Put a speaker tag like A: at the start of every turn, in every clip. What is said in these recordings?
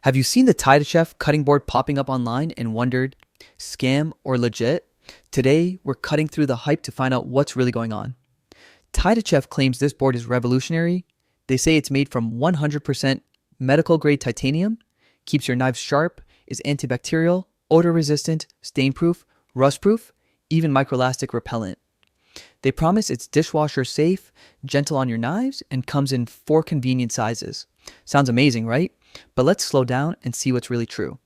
A: Have you seen the Titachef Cutting Board popping up online and wondered, scam or legit? Today, we're cutting through the hype to find out what's really going on. Titachef claims this board is revolutionary. They say it's made from 100% medical grade titanium, keeps your knives sharp, is antibacterial, odor resistant, stain proof, rust proof, even microelastic repellent. They promise it's dishwasher safe, gentle on your knives, and comes in 4 convenient sizes. Sounds amazing, right? But let's slow down and see what's really true.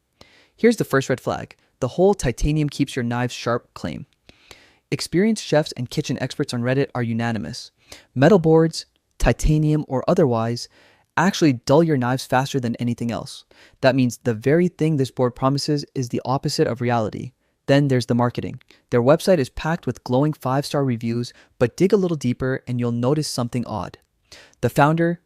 A: Here's the first red flag: the whole titanium keeps your knives sharp claim. Experienced chefs and kitchen experts on Reddit are unanimous. Metal boards, titanium or otherwise, actually dull your knives faster than anything else. That means the very thing this board promises is the opposite of reality. Then there's the marketing. Their website is packed with glowing 5-star reviews, but dig a little deeper and you'll notice something odd. The founder,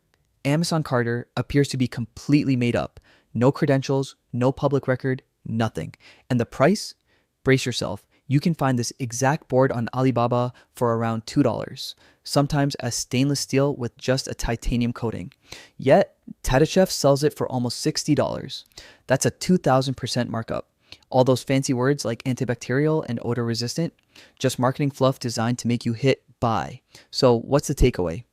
A: Amazon Carter, appears to be completely made up. No credentials, no public record, nothing. And the price? Brace yourself. You can find this exact board on Alibaba for around $2, sometimes as stainless steel with just a titanium coating. Yet, Titachef sells it for almost $60. That's a 2,000% markup. All those fancy words like antibacterial and odor resistant, just marketing fluff designed to make you hit buy. So what's the takeaway?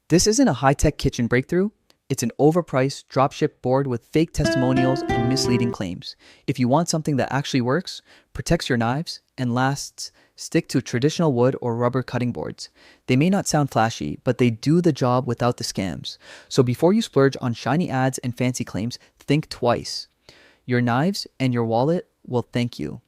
A: This isn't a high-tech kitchen breakthrough. It's an overpriced, dropship board with fake testimonials and misleading claims. If you want something that actually works, protects your knives, and lasts, stick to traditional wood or rubber cutting boards. They may not sound flashy, but they do the job without the scams. So before you splurge on shiny ads and fancy claims, think twice. Your knives and your wallet will thank you.